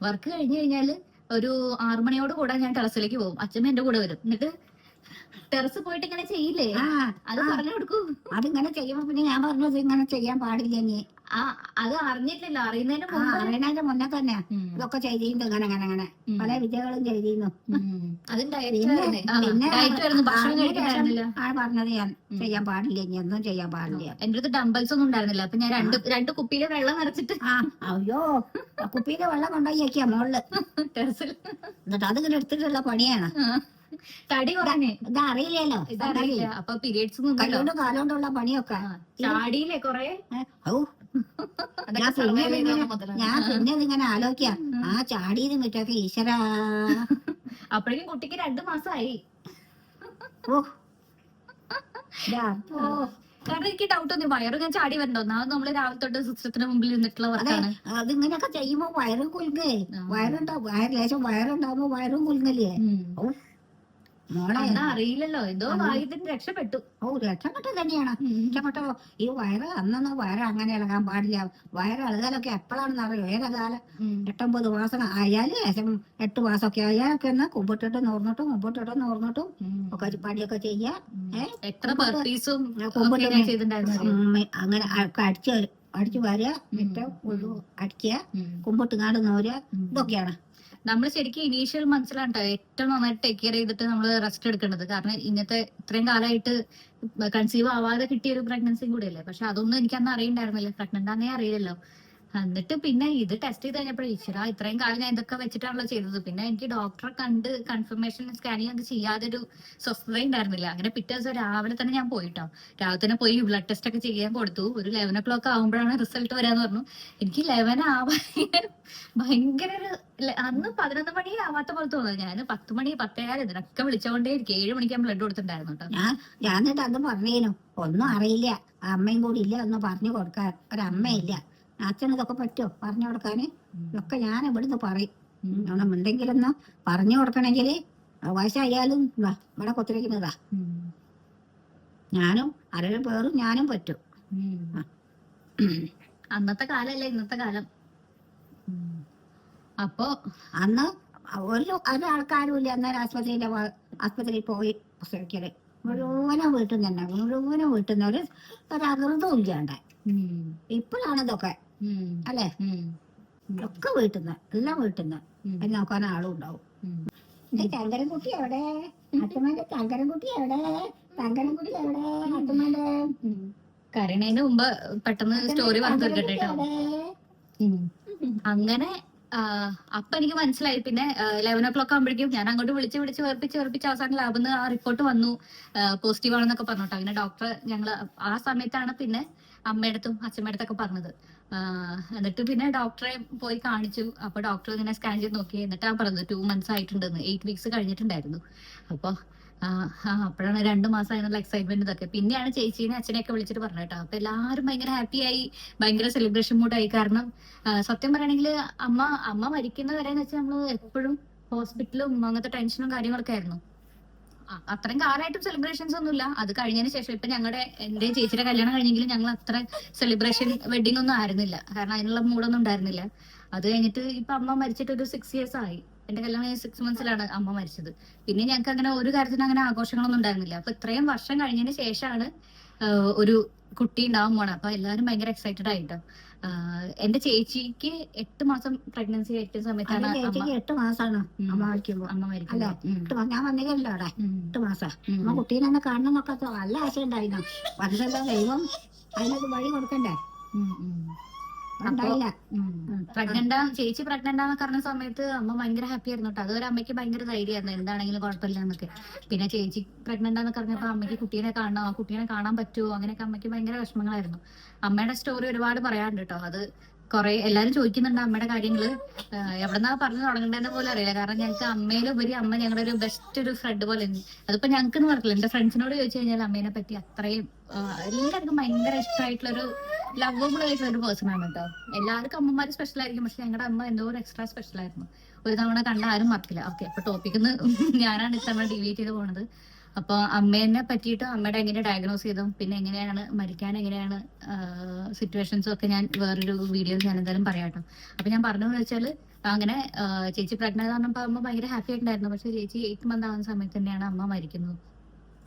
Speaker 2: വർക്ക് കഴിഞ്ഞ് കഴിഞ്ഞാൽ ഒരു 6 മണിയോട് കൂടെ ഞാൻ ടെറസിലേക്ക് പോകും. അച്ഛമ്മ എന്റെ കൂടെ വരും. എന്നിട്ട് ടെറസ് പോയിട്ട് ഇങ്ങനെ ചെയ്യില്ലേ, അത് പറഞ്ഞു കൊടുക്കൂ.
Speaker 1: അതിങ്ങനെ ചെയ്യുമ്പോ പിന്നെ ഞാൻ പറഞ്ഞത് ഇങ്ങനെ ചെയ്യാൻ പാടില്ല.
Speaker 2: അത് അറിഞ്ഞിട്ടില്ലല്ലോ, അറിയുന്നതിന്
Speaker 1: മുന്നേ തന്നെ ഇതൊക്കെ ചെയ്തിരുന്നു. അങ്ങനെ പല വിദ്യകളും ചെയ്തിരുന്നു. പറഞ്ഞത് ഞാൻ ചെയ്യാൻ പാടില്ല, ഒന്നും ചെയ്യാൻ പാടില്ല.
Speaker 2: എന്റെ അടുത്ത് ഡംബൽസ് ഒന്നും ഉണ്ടായിരുന്നില്ല. അപ്പൊ ഞാൻ രണ്ട് കുപ്പിയിലെ വെള്ളം നിറച്ചിട്ട്
Speaker 1: അയ്യോ കുപ്പിയിലെ വെള്ളം കൊണ്ടുപോയി വെക്കാ മോളില് ടെറസിൽ. എന്നിട്ട് അതിങ്ങനെ എടുത്തിട്ടുള്ള പണിയാണ്.
Speaker 2: തടി കുറഞ്ഞേ
Speaker 1: ഇത് അറിയില്ലല്ലോ.
Speaker 2: അപ്പൊ പീരിയഡ്സ്
Speaker 1: കൈകൊണ്ട് കാലോണ്ടുള്ള പണിയൊക്കെ
Speaker 2: ചാടിയില്ലേ കൊറേ.
Speaker 1: ഞാൻ പിന്നെ ഇതിങ്ങനെ ആലോചിക്കാം, ആ ചാടിയത് വിട്ടൊക്കെ ഈശ്വരാ.
Speaker 2: അപ്പോഴേക്കും കുട്ടിക്ക് 2 മാസമായി. കാരണം എനിക്ക് ഡൗട്ട് ഒന്നും, വയറ് ഞാൻ ചാടി വരണ്ടോ? ഒന്നാമത് നമ്മള് രാവിലെ തൊട്ട് സിസ്റ്റത്തിന് മുമ്പിൽ നിന്നിട്ടുള്ള വർക്കാണ്.
Speaker 1: അതിങ്ങനെയൊക്കെ ചെയ്യുമ്പോ വയറും കുലുങ്ങേ, ലേശം വയറുണ്ടാവുമ്പോ വയറും കുലുങ്ങല്ലേ. മോളെ
Speaker 2: അറിയില്ലല്ലോ, എന്തോ ഭാഗ്യത്തിന് രക്ഷപ്പെട്ടു.
Speaker 1: രക്ഷപ്പെട്ടു തന്നെയാണ്. രക്ഷപ്പെട്ടോ. ഈ വയറ് അന്നൊന്നും വയറ് അങ്ങനെ ഇളകാൻ പാടില്ല. വയറ് ഇളകാലൊക്കെ എപ്പോഴാണെന്ന് അറിയോ? ഏകകാലം 8-9 മാസം ആയാലും 8 മാസമൊക്കെ ആയാലൊക്കെ എന്നാ കുമ്പിട്ടിട്ട് നോർന്നിട്ടും ഒക്കെ പണിയൊക്കെ ചെയ്യാ. അങ്ങനെ അടിച്ചു വാരുക, അടിക്കുക, കുമ്പിട്ട് കാട് നോരുക, ഇതൊക്കെയാണ്.
Speaker 2: നമ്മൾ ശരിക്കും ഇനീഷ്യൽ മന്ത്സിലാണ് കേട്ടോ ഏറ്റവും നന്നായിട്ട് ടേക്ക് കെയർ ചെയ്തിട്ട് നമ്മൾ റെസ്റ്റ് എടുക്കേണ്ടത്. കാരണം ഇന്നത്തെ ഇത്രയും കാലമായിട്ട് കൺസീവ് ആവാതെ കിട്ടിയ ഒരു പ്രഗ്നൻസിയും കൂടെ അല്ലേ. പക്ഷെ അതൊന്നും എനിക്ക് അന്ന് അറിയണ്ടായിരുന്നില്ല, പ്രഗ്നന്റ് ആണെന്നേ അറിയില്ലല്ലോ. എന്നിട്ട് പിന്നെ ഇത് ടെസ്റ്റ് ചെയ്ത് കഴിഞ്ഞപ്പോഴേ ഈശ്വരാ, ഇത്രയും കാലം ഞാൻ ഇതൊക്കെ വെച്ചിട്ടാണല്ലോ ചെയ്തത്. പിന്നെ എനിക്ക് ഡോക്ടറെ കണ്ട് കൺഫർമേഷൻ സ്കാനിങ് ഒക്കെ ചെയ്യാതെ ഒരു സ്വസ്ഥത ഉണ്ടായിരുന്നില്ല. അങ്ങനെ പിറ്റേ ദിവസം രാവിലെ തന്നെ ഞാൻ പോയിട്ടോ. രാവിലെ തന്നെ പോയി ബ്ലഡ് ടെസ്റ്റ് ഒക്കെ ചെയ്യാൻ കൊടുത്തു. ഒരു 11 o'clock ആകുമ്പോഴാണ് റിസൾട്ട് വരാന്ന് പറഞ്ഞു. എനിക്ക് 11 ആവാൻ ഭയങ്കര അന്ന് 11 മണി ആവാത്ത പോലെ തോന്നുന്നു. ഞാൻ 10 മണി 10:15 ഇതിനൊക്കെ വിളിച്ചോണ്ടേ ഇരിക്കും. 7 മണിക്ക് ഞാൻ ബ്ലഡ് കൊടുത്തിട്ടുണ്ടായിരുന്നു കേട്ടോ.
Speaker 1: ഞാൻ അന്ന് പറഞ്ഞേനു, ഒന്നും അറിയില്ല, അമ്മയും കൂടി ഇല്ല, ഒന്നും പറഞ്ഞു കൊടുക്കാൻ ഒരമ്മയില്ല. അച്ഛന് ഇതൊക്കെ പറ്റുമോ പറഞ്ഞു കൊടുക്കാന്? ഇതൊക്കെ ഞാൻ ഇവിടുന്ന് പറയും. എന്തെങ്കിലൊന്ന് പറഞ്ഞു കൊടുക്കണമെങ്കിൽ വയസ്സായാലും ഇവിടെ കൊത്തിരിക്കുന്നതാ. ഞാനും ആരുടെ പേരും ഞാനും പറ്റും.
Speaker 2: അന്നത്തെ കാലല്ലേ ഇന്നത്തെ കാലം. അപ്പൊ
Speaker 1: അന്ന് ഒരാൾക്കാരും ഇല്ല. അന്നേരം ആസ്പത്രിയിൽ പോയി പ്രസവിക്കല് മുഴുവനും വീട്ടിൽ തന്നെ, മുഴുവനും വീട്ടിൽ നിന്ന് ഒരു അകൃതവും ഇല്ലാണ്ട്. ഇപ്പോഴാണ് ഇതൊക്കെ അല്ലേ, ഒക്കെ വീട്ടിൽ നിന്ന്, എല്ലാം വീട്ടിൽ നിന്ന് നോക്കാൻ ആളും ഉണ്ടാവും. ചങ്കരൻകുട്ടി എവിടെ? അച്ഛമ്മന്റെ ചങ്കരൻകുട്ടി എവിടെ? ചങ്കരൻകുട്ടി എവിടെ? അച്ഛമ്മന്റെ
Speaker 2: കരണേന് മുമ്പ് പെട്ടെന്ന് സ്റ്റോറി പറഞ്ഞു കേട്ടോ. അങ്ങനെ അപ്പൊ എനിക്ക് മനസ്സിലായി. പിന്നെ 11 o'clock ആകുമ്പോഴേക്കും ഞാൻ അങ്ങോട്ട് വിളിച്ച് വെറുപ്പിച്ച് അവസാനം ലാബിൽ നിന്ന് ആ റിപ്പോർട്ട് വന്നു, പോസിറ്റീവ് ആണെന്നൊക്കെ പറഞ്ഞോട്ടോ. അങ്ങനെ ഡോക്ടർ ഞങ്ങള് ആ സമയത്താണ് പിന്നെ അമ്മയുടെ അടുത്തും അച്ഛമ്മയുടെ അടുത്തൊക്കെ പറഞ്ഞത്. എന്നിട്ട് പിന്നെ ഡോക്ടറെ പോയി കാണിച്ചു. അപ്പൊ ഡോക്ടർ ഇങ്ങനെ സ്കാൻ ചെയ്ത് നോക്കി. എന്നിട്ടാ പറഞ്ഞത് 2 months ആയിട്ടുണ്ടെന്ന്, 8 weeks കഴിഞ്ഞിട്ടുണ്ടായിരുന്നു. അപ്പൊ അപ്പോഴാണ് 2 മാസം അതിനുള്ള എക്സൈറ്റ്മെന്റ് ഇതൊക്കെ. പിന്നെയാണ് ചേച്ചീനെ അച്ഛനെയൊക്കെ വിളിച്ചിട്ട് പറഞ്ഞേട്ടോ. അപ്പൊ എല്ലാവരും ഭയങ്കര ഹാപ്പി ആയി, ഭയങ്കര സെലിബ്രേഷൻ മൂഡായി. കാരണം സത്യം പറയണെങ്കിൽ അമ്മ മരിക്കുന്ന വരെന്ന് വെച്ചാൽ നമ്മള് എപ്പോഴും ഹോസ്പിറ്റലും അങ്ങനത്തെ ടെൻഷനും കാര്യങ്ങളൊക്കെ ആയിരുന്നു. അത്രയും കാലമായിട്ടും സെലിബ്രേഷൻസ് ഒന്നുമില്ല. അത് കഴിഞ്ഞതിന് ശേഷം ഇപ്പൊ എന്റെ ചേച്ചിയുടെ കല്യാണം കഴിഞ്ഞെങ്കിലും ഞങ്ങൾ അത്ര സെലിബ്രേഷൻ വെഡിങ് ഒന്നും ആയിരുന്നില്ല. കാരണം അതിനുള്ള മൂഡൊന്നും ഉണ്ടായിരുന്നില്ല. അത് കഴിഞ്ഞിട്ട് ഇപ്പൊ അമ്മ മരിച്ചിട്ട് ഒരു 6 years ആയി. എന്റെ കല്യാണം 6 monthsലാണ് അമ്മ മരിച്ചത്. പിന്നെ ഞങ്ങൾക്ക് അങ്ങനെ ഒരു കാര്യത്തിനും അങ്ങനെ ആഘോഷങ്ങളൊന്നും ഉണ്ടായിരുന്നില്ല. അപ്പൊ ഇത്രയും വർഷം കഴിഞ്ഞതിന് ശേഷമാണ് ഒരു കുട്ടി ഉണ്ടാവാൻ പോണത്. അപ്പൊ എല്ലാവരും ഭയങ്കര എക്സൈറ്റഡ് ആയിട്ടോ. എന്റെ ചേച്ചിക്ക് 8 മാസം പ്രഗ്നൻസി ആയിരിക്കുന്ന സമയത്താണ്
Speaker 1: 8 മാസമാണ് അമ്മ
Speaker 2: അമ്മ മരിക്കുന്നത്.
Speaker 1: ഞാൻ വന്നില്ലല്ലോ അവിടെ 8 മാസം. അമ്മ കുട്ടീനെ തന്നെ കാണണം എന്നൊക്കെ നല്ല ആശ ഉണ്ടായിരുന്നു. വന്നല്ലോ ദൈവം അതിനൊരു വഴി കൊടുക്കണ്ടേ.
Speaker 2: ചേച്ചി പ്രഗ്നന്റ് പറഞ്ഞ സമയത്ത് അമ്മ ഭയങ്കര ഹാപ്പി ആയിരുന്നു കേട്ടോ. അതുവരെ അമ്മയ്ക്ക് ഭയങ്കര ധൈര്യമായിരുന്നു, എന്താണെങ്കിലും കുഴപ്പമില്ല എന്നൊക്കെ. പിന്നെ ചേച്ചി പ്രഗ്നന്റ് പറഞ്ഞപ്പോ അമ്മയ്ക്ക് കുട്ടീനെ കാണണം, ആ കുട്ടീനെ കാണാൻ പറ്റുമോ, അങ്ങനെയൊക്കെ അമ്മയ്ക്ക് ഭയങ്കര വിഷമങ്ങളായിരുന്നു. അമ്മയുടെ സ്റ്റോറി ഒരുപാട് പറയാറുണ്ട് കേട്ടോ. അത് കുറെ എല്ലാരും ചോദിക്കുന്നുണ്ട് അമ്മയുടെ കാര്യങ്ങള്. എവിടെന്നാ പറഞ്ഞു തുടങ്ങേണ്ടതെന്ന് പോലും അറിയില്ല. കാരണം ഞങ്ങൾക്ക് അമ്മയിലുപരി അമ്മ ഞങ്ങളുടെ ഒരു ബെസ്റ്റ് ഒരു ഫ്രണ്ട് പോലെ ഉണ്ട്. അതിപ്പോ ഞങ്ങൾക്ക് എന്ന് പറഞ്ഞില്ല, എന്റെ ഫ്രണ്ട്സിനോട് ചോദിച്ചു കഴിഞ്ഞാൽ അമ്മേനെ പറ്റി അത്രയും എല്ലാവർക്കും ഭയങ്കര ഇഷ്ടമായിട്ടുള്ള ഒരു ലവബിൾ ആയിട്ടുള്ള ഒരു പേഴ്സൺ ആണ് കേട്ടോ. എല്ലാവർക്കും അമ്മമാര് സ്പെഷ്യൽ ആയിരിക്കും, പക്ഷെ ഞങ്ങളുടെ അമ്മ എന്തോ ഒരു എക്സ്ട്രാ സ്പെഷ്യൽ ആയിരുന്നു. ഒരു തവണ കണ്ട ആരും മറക്കില്ല. ഓക്കെ, അപ്പൊ ടോപ്പിക്കിന്ന് ഞാനാണ് ഇത്തവണ ഡിലീറ്റ് ചെയ്ത് പോണത്. അപ്പൊ അമ്മേനെ പറ്റിയിട്ട് അമ്മയുടെ എങ്ങനെ ഡയഗ്നോസ് ചെയ്തു, പിന്നെ എങ്ങനെയാണ് മരിക്കാൻ, എങ്ങനെയാണ് സിറ്റുവേഷൻസും ഒക്കെ ഞാൻ വേറൊരു വീഡിയോയിൽ ഞാൻ എന്തായാലും പറയാട്ടോ. അപ്പൊ ഞാൻ പറഞ്ഞതെന്ന് വെച്ചാല് അങ്ങനെ ചേച്ചി പ്രഗ്നന്റ് പറഞ്ഞപ്പോ അമ്മ ഭയങ്കര ഹാപ്പി ആയിട്ടുണ്ടായിരുന്നു. പക്ഷെ ചേച്ചി 8 month ആവുന്ന സമയത്ത് തന്നെയാണ് അമ്മ മരിക്കുന്നത്.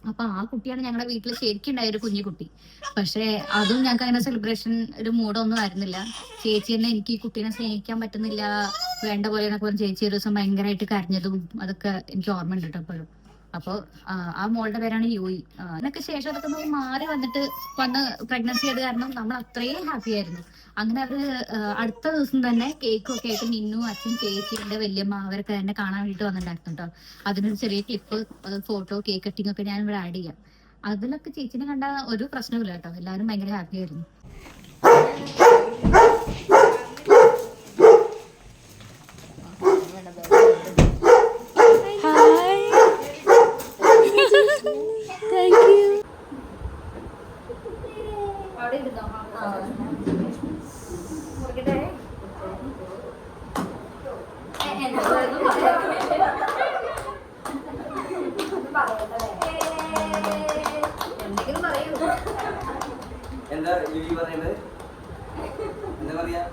Speaker 2: അപ്പൊ ആ കുട്ടിയാണ് ഞങ്ങളുടെ വീട്ടിൽ ശരിക്കും ഉണ്ടായ ഒരു കുഞ്ഞു കുട്ടി. പക്ഷെ അതും ഞങ്ങൾക്ക് അങ്ങനെ സെലിബ്രേഷൻ ഒരു മൂഡൊന്നും ആയിരുന്നില്ല. ചേച്ചി തന്നെ എനിക്ക് ഈ കുട്ടീനെ സ്നേഹിക്കാൻ പറ്റുന്നില്ല, വേണ്ട പോലെ എന്നൊക്കെ പറഞ്ഞ് ചേച്ചി ഒരു ദിവസം ഭയങ്കരമായിട്ട് കരഞ്ഞതും അതൊക്കെ എനിക്ക് ഓർമ്മ ഉണ്ട് കേട്ടോ എപ്പോഴും. അപ്പൊ ആ മോളുടെ പേരാണ് യൂയി. അതിനൊക്കെ ശേഷം അതൊക്കെ മാറി വന്ന് പ്രഗ്നൻസി ആയത് കാരണം നമ്മൾ അത്രയും ഹാപ്പി ആയിരുന്നു. അങ്ങനെ അവര് അടുത്ത ദിവസം തന്നെ കേക്കും ഒക്കെ ആയിട്ട് മിന്നു, അച്ഛൻ, ചേച്ചി, എന്റെ വല്യമ്മ അവരൊക്കെ എന്നെ കാണാൻ വേണ്ടിട്ട് വന്നിട്ടുണ്ടായിരുന്നു കേട്ടോ. അതിനൊരു ചെറിയ ക്ലിപ്പ്, ഫോട്ടോ, കേക്ക് കട്ടിങ് ഒക്കെ ഞാൻ ഇവിടെ ആഡ് ചെയ്യാം. അതിലൊക്കെ ചേച്ചിനെ കണ്ട ഒരു പ്രശ്നമില്ല കേട്ടോ. എല്ലാവരും ഭയങ്കര ഹാപ്പി ആയിരുന്നു.
Speaker 4: എന്താ ലിലി പറയുന്നത്? എന്താ പറയാ?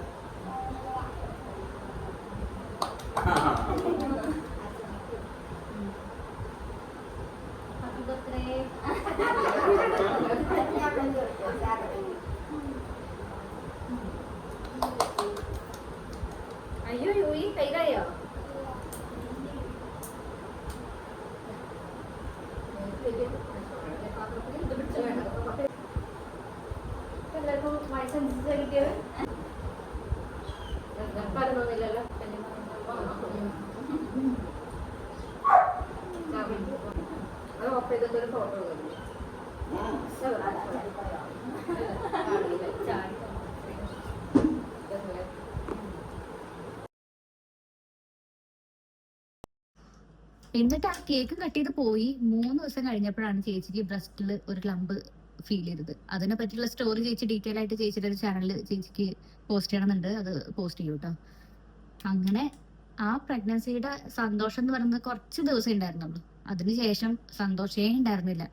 Speaker 2: അയ്യോ യൂയി കൈകായോ? എന്നിട്ട് ആ കേക്ക് കട്ട് ചെയ്ത് പോയി 3 ദിവസം കഴിഞ്ഞപ്പോഴാണ് ചേച്ചിക്ക് ബ്രസ്റ്റിൽ ഒരു ക്ലമ്പ് ഫീൽ ചെയ്തത്. അതിനെ പറ്റിയുള്ള സ്റ്റോറി ചേച്ചി ഡീറ്റെയിൽ ആയിട്ട് ചേച്ചിയുടെ ഒരു ചാനലിൽ ചേച്ചിക്ക് പോസ്റ്റ് ചെയ്യണമെന്നുണ്ട്. അത് പോസ്റ്റ് ചെയ്യൂ കേട്ടോ. അങ്ങനെ ആ പ്രഗ്നൻസിയുടെ സന്തോഷം എന്ന് പറയുന്നത് കുറച്ച് ദിവസം ഉണ്ടായിരുന്നുള്ളൂ. അതിനുശേഷം സന്തോഷമേ ഉണ്ടായിരുന്നില്ല.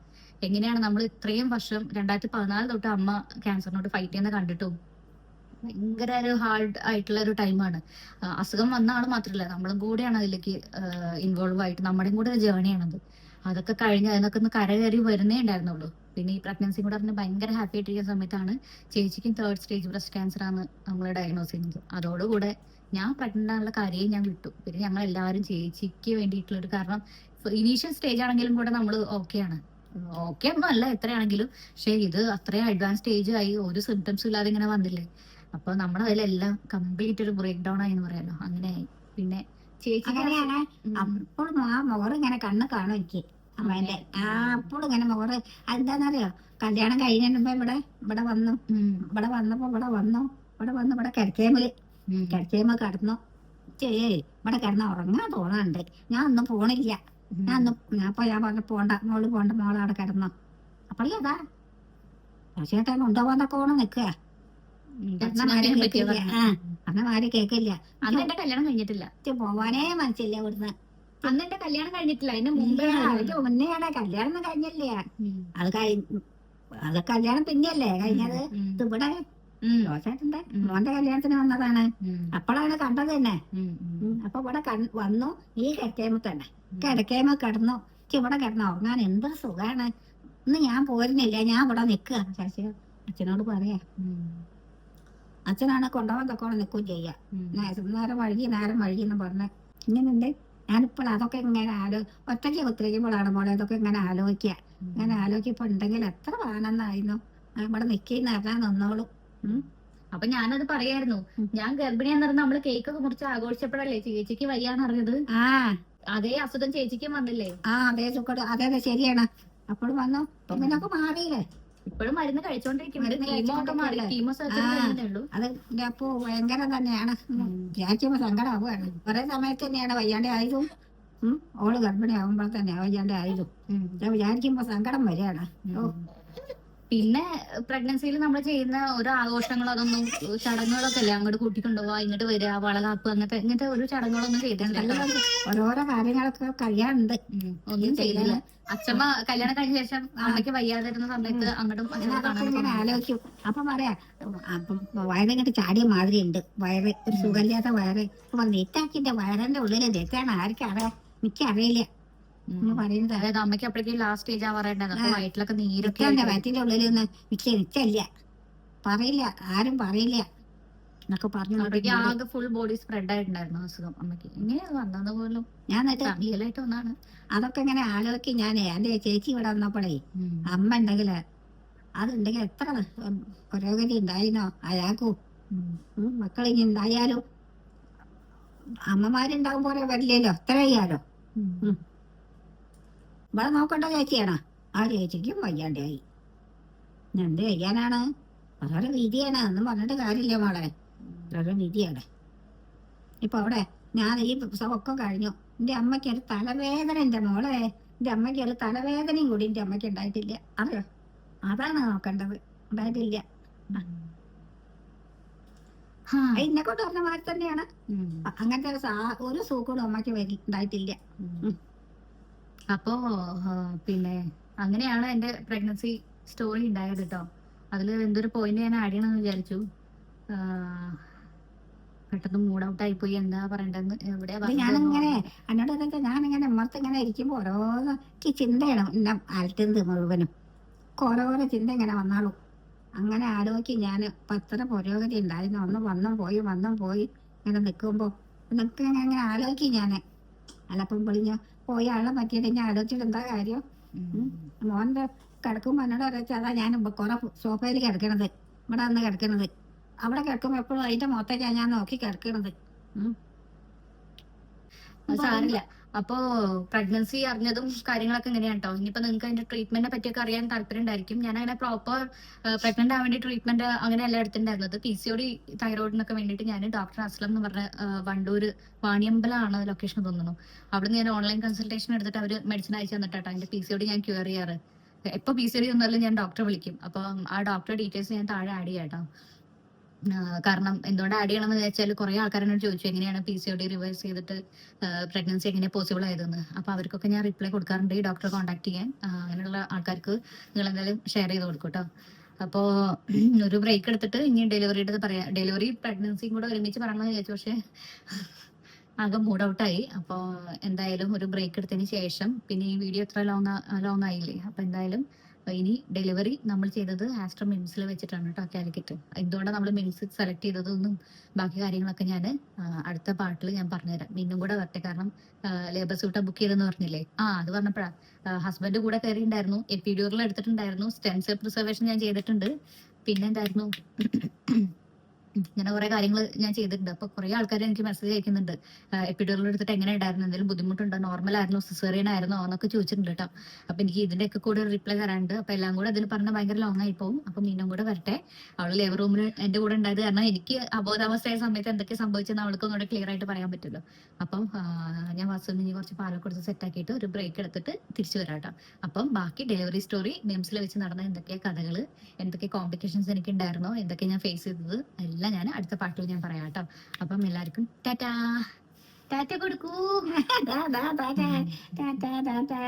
Speaker 2: എങ്ങനെയാണ് നമ്മൾ ഇത്രയും വർഷം 2014 തൊട്ട് അമ്മ ക്യാൻസറിനോട് ഫൈറ്റ് ചെയ്യുന്ന കണ്ടിട്ടും ഭയങ്കര ഒരു ഹാർഡ് ആയിട്ടുള്ള ഒരു ടൈമാണ്. അസുഖം വന്ന ആള് മാത്രമല്ല, നമ്മളും കൂടെയാണ് അതിലേക്ക് ഇൻവോൾവ് ആയിട്ട്, നമ്മുടെയും കൂടെ ഒരു ജേണിയാണത്. അതൊക്കെ കഴിഞ്ഞ് അതിനൊക്കെ ഒന്ന് കരകയറി വരുന്നേ ഉണ്ടായിരുന്നുള്ളൂ. പിന്നെ ഈ പ്രഗ്നൻസി കൂടെ പറഞ്ഞ് ഭയങ്കര ഹാപ്പി ആയിട്ടിരിക്കുന്ന സമയത്താണ് ചേച്ചിക്കും 3rd stage ബ്രസ്റ്റ് ക്യാൻസർ ആണ് നമ്മൾ ഡയഗ്നോസ് ചെയ്യുന്നത്. അതോടുകൂടെ ഞാൻ പ്രഗ്നന്റ് ആണുള്ള കാര്യം ഞാൻ വിട്ടു. പിന്നെ ഞങ്ങൾ എല്ലാവരും ചേച്ചിക്ക് വേണ്ടിയിട്ടുള്ളൊരു, കാരണം ഇനീഷ്യൽ സ്റ്റേജ് ആണെങ്കിലും കൂടെ നമ്മൾ ഓക്കെയാണ്, ഓക്കെ ഒന്നും അല്ല എത്രയാണെങ്കിലും, പക്ഷെ ഇത് അത്രയും അഡ്വാൻസ് സ്റ്റേജ് ആയി, ഒരു സിംറ്റംസും ഇല്ലാതെ ഇങ്ങനെ വന്നില്ലേ. അപ്പൊ നമ്മുടെ അതിലെല്ലാം കംപ്ലീറ്റ് ഒരു ബ്രേക്ക് ഡൗൺ ആയി എന്ന് പറയാലോ. അങ്ങനെയായി. പിന്നെ ചേച്ചി
Speaker 1: അങ്ങനെയാണ്. അപ്പോഴും ആ മോറ് ഇങ്ങനെ കണ്ണ് കാണും എനിക്ക് അമ്മേന്റെ. അപ്പോഴും ഇങ്ങനെ മോറ് എന്താന്നറിയോ, കല്യാണം കഴിഞ്ഞപ്പോ ഇവിടെ വന്നു. ഇവിടെ വന്നപ്പോ ഇവിടെ കിടക്കേമ കടന്നു. ഇവിടെ കിടന്ന് ഉറങ്ങാൻ തോന്നാണ്ട്. ഞാൻ ഒന്നും പോണില്ല. ഞാൻ പറഞ്ഞു പോണ്ട മോള് അവിടെ കിടന്നോ. അപ്പോഴേതാ ചേട്ടാ കൊണ്ടുപോകാന്നൊക്കെ ഓണം നിക്കുക. ആരും കേക്കില്ല.
Speaker 2: അന്ന് എന്റെ കല്യാണം കഴിഞ്ഞിട്ടില്ല.
Speaker 1: പോവാനേ മനസ്സില്ല ഇവിടുന്ന്.
Speaker 2: അന്ന് എന്റെ കല്യാണം കഴിഞ്ഞിട്ടില്ല. അതിന് മുമ്പേ
Speaker 1: മുന്നെയാണ് കല്യാണം കഴിഞ്ഞില്ലേ. അത് കല്യാണം പിന്നെയല്ലേ കഴിഞ്ഞത്. ഇവിടെ ചേട്ടന്റെ മോന്റെ കല്യാണത്തിന് വന്നതാണ്. അപ്പോഴാണ് കണ്ടത് തന്നെ. അപ്പൊ ഇവിടെ വന്നു. ഈ കിടക്കേമ തന്നെ കിടന്നു. ഇവിടെ കിടന്ന് ഉറങ്ങാൻ എന്തൊരു സുഖാണ്. ഇന്ന് ഞാൻ പോരുന്നില്ല, ഞാൻ ഇവിടെ നിക്കുക. ശശി അച്ഛനോട് പറയാ. അച്ഛനാണ് കൊണ്ടുപോകാൻ തൊക്കോളം നിൽക്കുകയും ചെയ്യാം. നേരം വഴുകി എന്ന് പറഞ്ഞ് ഇങ്ങനെയുണ്ട്. ഞാനിപ്പോൾ അതൊക്കെ ഇങ്ങനെ ഒറ്റയ്ക്ക് കുത്തിരിക്കുമ്പോഴാണ് മോളെ ഇതൊക്കെ ഇങ്ങനെ ആലോചിക്കപ്പോ ഉണ്ടെങ്കിൽ എത്ര ആനന്ദമായിരുന്നു. ഇവിടെ നിൽക്കുന്ന അറിയാൻ നിന്നോളൂ.
Speaker 2: അപ്പൊ ഞാനത് പറയായിരുന്നു. ഞാൻ ഗർഭിണിയാന്ന് പറഞ്ഞ നമ്മള് കേക്ക് ഒക്കെ മുറിച്ച് ആഘോഷിച്ചപ്പോഴല്ലേ ചേച്ചിക്ക് വയ്യാന്ന് അറിഞ്ഞത്. അതേ അസുഖം ചേച്ചിക്കും വന്നില്ലേ?
Speaker 1: അതേ സുഖം. അതെ ശരിയാണ്. അപ്പോഴും വന്നു. പിന്നൊക്കെ മാറിയില്ലേ.
Speaker 2: ഇപ്പോഴും മരുന്ന് കഴിച്ചോണ്ടിരിക്കുന്നുണ്ട്. Chemo surgery.
Speaker 1: അത് അപ്പൊ ഭയങ്കര തന്നെയാണ്. വിചാരിക്കുമ്പോ സങ്കടമാവുകയാണ്. കുറെ സമയത്ത് തന്നെയാണ് വയ്യാണ്ട് ആയതും. ഓള് ഗർഭിണി ആവുമ്പോൾ തന്നെ വയ്യാണ്ട് ആയതും. വിചാരിക്കുമ്പോ സങ്കടം വരികയാണ്.
Speaker 2: പിന്നെ പ്രഗ്നൻസിയിൽ നമ്മൾ ചെയ്യുന്ന ഓരോ ആഘോഷങ്ങളോ അതൊന്നും ചടങ്ങുകളൊക്കെ അല്ലേ, അങ്ങോട്ട് കൂട്ടിക്കൊണ്ടുപോവാ, ഇങ്ങോട്ട് വരിക, വളകാപ്പ്, ഇങ്ങനത്തെ ഒരു ചടങ്ങുകളൊന്നും ചെയ്തിട്ടില്ല.
Speaker 1: ഓരോരോ കാര്യങ്ങളൊക്കെ കഴിയാനുണ്ട്.
Speaker 2: ഒന്നും ചെയ്തില്ല. അച്ഛമ്മ കല്യാണം കഴിഞ്ഞ ശേഷം അമ്മയ്ക്ക് വയ്യാതിരുന്ന സമയത്ത് അങ്ങോട്ടും
Speaker 1: ഇങ്ങനെ ആലോചിക്കും. അപ്പൊ പറയാ വയറിങ്ങോട്ട് ചാടിയ മാതിരി ഉണ്ട്. വയറ് ഒരു സുഖമില്ലാത്ത വയറ്. നെറ്റാക്കിന്റെ വയറിന്റെ ഉള്ളില് നെറ്റാണ്. ആർക്കും അറിയാം, എനിക്കറിയില്ല പറയുന്നത്.
Speaker 2: അതായത് അമ്മയ്ക്ക് അപ്പോഴേക്കും ലാസ്റ്റ് സ്റ്റേജ് ആവാറുണ്ടായിരുന്നു. അപ്പൊ വയറ്റിലൊക്കെ നീരൊക്കെ
Speaker 1: വയറ്റിന്റെ ഉള്ളിലൊന്ന് നിച്ചല്ല, പറയില്ല, ആരും പറയില്ല എന്നൊക്കെ പറഞ്ഞു.
Speaker 2: ആകെ ഫുൾ ബോഡി സ്പ്രെഡ് ആയിട്ടുണ്ടായിരുന്നു അസുഖം അമ്മയ്ക്ക്. ഇങ്ങനെ വന്നത് പോലും
Speaker 1: ഞാൻ റിയലായിട്ട് ഒന്നാണ്. അതൊക്കെ ഇങ്ങനെ ആലോചിക്കും ഞാൻ. എന്റെ ചേച്ചി ഇവിടെ വന്നപ്പോഴേ അമ്മ ഉണ്ടെങ്കില് അതുണ്ടെങ്കിൽ എത്ര പുരോഗതി ഉണ്ടായിരുന്നോ അയാൾക്കും. മക്കളിങ്ങനെ ഉണ്ടായാലും അമ്മമാരുണ്ടാവും പോലെ വരില്ലല്ലോ, എത്ര ചെയ്യാലോ. ഇവിടെ നോക്കേണ്ട ചേച്ചിയാണ്. ആ ചേച്ചിക്കും വയ്യാണ്ടായി. എന്ത് ചെയ്യാനാണ്? ഓരോ വിധിയാണ്. ഒന്നും പറഞ്ഞിട്ട് കാര്യമില്ല മോളെ, ഓരോ വിധിയാണ്. ഇപ്പൊ അവിടെ ഞാൻ ഈ ഒക്കെ കഴിഞ്ഞു. എന്റെ അമ്മയ്ക്ക് ഒരു തലവേദന. എന്റെ മോളെ, എന്റെ അമ്മയ്ക്ക് ഒരു തലവേദനയും കൂടി എന്റെ അമ്മയ്ക്ക് ഉണ്ടായിട്ടില്ല. അറിയോ? അതാണ് നോക്കേണ്ടത്. ഉണ്ടായിട്ടില്ല. എന്നെ കൊണ്ട് പറഞ്ഞ മാതിരി തന്നെയാണ്. അങ്ങനത്തെ ഒരു സൂക്കോടും അമ്മയ്ക്ക് ഉണ്ടായിട്ടില്ല.
Speaker 2: അപ്പോ പിന്നെ അങ്ങനെയാണ് എന്റെ പ്രഗ്നൻസി സ്റ്റോറി ഉണ്ടായത് കേട്ടോ. അതിൽ എന്തൊരു പോയിന്റ് ഞാൻ ആഡ് ചെയ്യണമെന്ന് വിചാരിച്ചു. പെട്ടെന്ന് മൂഡ് ഔട്ട് ആയിപ്പോയി. എന്താ പറയണ്ടെന്ന് എവിടെയാ
Speaker 1: ഞാനിങ്ങനെ എന്നോട് ഞാനിങ്ങനെ ഉമ്മർത്ത് ഇങ്ങനെ ഇരിക്കുമ്പോ ഓരോ ചിന്തയാണ് എന്നെ അലട്ടുന്നത് മുഴുവനും. ഓരോരോ ചിന്ത ഇങ്ങനെ വന്നാളും. അങ്ങനെ ആലോചിക്ക് ഞാൻ എത്ര പുരോഗതി ഉണ്ടായിരുന്നു. വന്നും പോയി ഇങ്ങനെ നിൽക്കുമ്പോ ഇങ്ങനെ ആലോചിക്കും ഞാന്. അല്ലപ്പം പൊളിഞ്ഞ പോയി ആളെ പറ്റിയിട്ട് ഞാൻ ആലോചിച്ചിട്ട് എന്താ കാര്യം. മോന്റെ കിടക്കുമ്പോ എന്നോട് അറിയിച്ചാൽ അതാ ഞാൻ കുറെ സോഫയിൽ കിടക്കണത്. ഇവിടെ വന്ന് കിടക്കണത്. അവിടെ കിടക്കുമ്പോ എപ്പോഴും അതിന്റെ മുഖത്തേക്കാ ഞാൻ നോക്കി കിടക്കണത്.
Speaker 2: സാരില്ല. അപ്പോ പ്രഗ്നൻസി അറിഞ്ഞതും കാര്യങ്ങളൊക്കെ എങ്ങനെയാണ് കേട്ടോ. ഇനിയിപ്പോ നിങ്ങൾക്ക് അതിന്റെ ട്രീറ്റ്മെന്റിനെ പറ്റിയൊക്കെ അറിയാൻ താല്പര്യം ഉണ്ടായിരിക്കും. ഞാൻ അങ്ങനെ പ്രോപ്പർ പ്രഗ്നന്റ് ആവാൻ വേണ്ടി ട്രീറ്റ്മെന്റ് അങ്ങനെയല്ല എടുത്തിട്ടുണ്ടായിരുന്നത്. PCOD തൈറോയിഡിനൊക്കെ വേണ്ടിയിട്ട് ഞാൻ ഡോക്ടർ അസ്ലം എന്ന് പറഞ്ഞ വണ്ടൂര് വാണിയമ്പലമാണ് ലൊക്കേഷൻ തോന്നുന്നു. അവിടെ നിന്ന് ഞാൻ ഓൺലൈൻ കൺസൾട്ടേഷൻ എടുത്തിട്ട് അവര് മെഡിസിൻ അയച്ചു തന്നിട്ടാട്ടോ എന്റെ PCOD ഞാൻ ക്യൂർ ചെയ്യാറ്. എപ്പോൾ PCOD ഒന്നാലും ഞാൻ ഡോക്ടറെ വിളിക്കും. അപ്പൊ ആ ഡോക്ടറെ ഡീറ്റെയിൽസ് ഞാൻ താഴെ ആഡ് ചെയ്യാം കേട്ടോ. കാരണം എന്തുകൊണ്ട് ആഡ് ചെയ്യണമെന്ന് വെച്ചാൽ കുറെ ആൾക്കാരോട് ചോദിച്ചു എങ്ങനെയാണ് PCOD റിവേഴ്സ് ചെയ്തിട്ട് പ്രഗ്നൻസി എങ്ങനെ പോസിബിൾ ആയതെന്ന്. അപ്പൊ അവർക്കൊക്കെ ഞാൻ റിപ്ലൈ കൊടുക്കാറുണ്ട് ഈ ഡോക്ടറെ കോൺടാക്ട് ചെയ്യാൻ. അങ്ങനെയുള്ള ആൾക്കാർക്ക് നിങ്ങൾ എന്തായാലും ഷെയർ ചെയ്ത് കൊടുക്കും കേട്ടോ. അപ്പോ ഒരു ബ്രേക്ക് എടുത്തിട്ട് ഇനി ഡെലിവറിയുടെ പറയാം. ഡെലിവറി പ്രഗ്നൻസിയും കൂടെ ഒരുമിച്ച് പറയണമെന്ന് വിചാരിച്ചു. പക്ഷെ ആകെ മൂഡ് ഔട്ടായി. അപ്പോൾ എന്തായാലും ഒരു ബ്രേക്ക് എടുത്തതിന് ശേഷം പിന്നെ ഈ വീഡിയോ എത്ര ലോങ് ആയില്ലേ. അപ്പൊ എന്തായാലും ഇനി ഡെലിവറി നമ്മൾ ചെയ്തത് ആസ്ട്ര മിംസിൽ വെച്ചിട്ടാണ് കേട്ടോ, കാലിക്കറ്റ്. എന്തുകൊണ്ടാണ് നമ്മൾ മിംസ് സെലക്ട് ചെയ്തതൊന്നും ബാക്കി കാര്യങ്ങളൊക്കെ ഞാൻ അടുത്ത പാർട്ടിൽ ഞാൻ പറഞ്ഞുതരാം. ഇന്നും കൂടെ വരട്ടെ, കാരണം ലേബർ സ്യൂട്ട് ബുക്ക് ചെയ്തെന്ന് പറഞ്ഞില്ലേ. അത് പറഞ്ഞപ്പോഴാ ഹസ്ബൻഡ് കൂടെ കയറിയിട്ടുണ്ടായിരുന്നു. എപ്പിഡ്യൂറൽ എടുത്തിട്ടുണ്ടായിരുന്നു. സ്റ്റെം സെൽ പ്രിസർവേഷൻ ഞാൻ ചെയ്തിട്ടുണ്ട്. പിന്നെ എന്തായിരുന്നു ഇങ്ങനെ കുറെ കാര്യങ്ങൾ ഞാൻ ചെയ്തിട്ടുണ്ട്. അപ്പൊ കുറെ ആൾക്കാർ എനിക്ക് മെസ്സേജ് അയക്കുന്നുണ്ട്, എപ്പിഡ്യൂറൽ എടുത്തിട്ട് എങ്ങനെ ഉണ്ടായിരുന്നു, എന്തെങ്കിലും ബുദ്ധിമുട്ടുണ്ടോ, നോർമൽ ആയിരുന്നോ, സിസേറിയൻ ആയിരുന്നോ എന്നൊക്കെ ചോദിച്ചിട്ടുണ്ട് കേട്ടോ. അപ്പൊ എനിക്ക് ഇതിന്റെ ഒക്കെ കൂടെ റിപ്ലൈ തരാനുണ്ട്. അപ്പൊ എല്ലാം കൂടെ അതിൽ പറഞ്ഞാൽ ഭയങ്കര ലോങ് ആയി പോകും. അപ്പൊ മീനും കൂടെ വരട്ടെ. അവള് ലേബർ റൂമിൽ എന്റെ കൂടെ ഉണ്ടായത് കാരണം എനിക്ക് അബോധാവസ്ഥയായ സമയത്ത് എന്തൊക്കെ സംഭവിച്ചെന്ന് അവൾക്ക് ഒന്നുകൂടെ ക്ലിയർ ആയിട്ട് പറയാൻ പറ്റുമല്ലോ. അപ്പം ഞാൻ വാസുവിന് ഇനി കുറച്ച് പാലൊക്കെ കൊടുത്ത് സെറ്റ് ആക്കിയിട്ട് ഒരു ബ്രേക്ക് എടുത്തിട്ട് തിരിച്ചു വരാം കേട്ടോ. അപ്പം ബാക്കി ഡെലിവറി സ്റ്റോറി മിംസിൽ വെച്ച് നടന്ന എന്തൊക്കെ കഥകള്, എന്തൊക്കെ കോംപ്ലിക്കേഷൻസ് എനിക്ക് ഉണ്ടായിരുന്നോ, എന്തൊക്കെ ഞാൻ ഫേസ് ചെയ്തത് എല്ലാം ഞാൻ അടുത്ത പാട്ടിൽ ഞാൻ പറയാം കേട്ടോ. അപ്പം എല്ലാവർക്കും ടാറ്റാ. ടാറ്റ കൊടുക്കൂ.
Speaker 1: ടാ ടാ ടാ ടാ ടാ ടാ ടാ.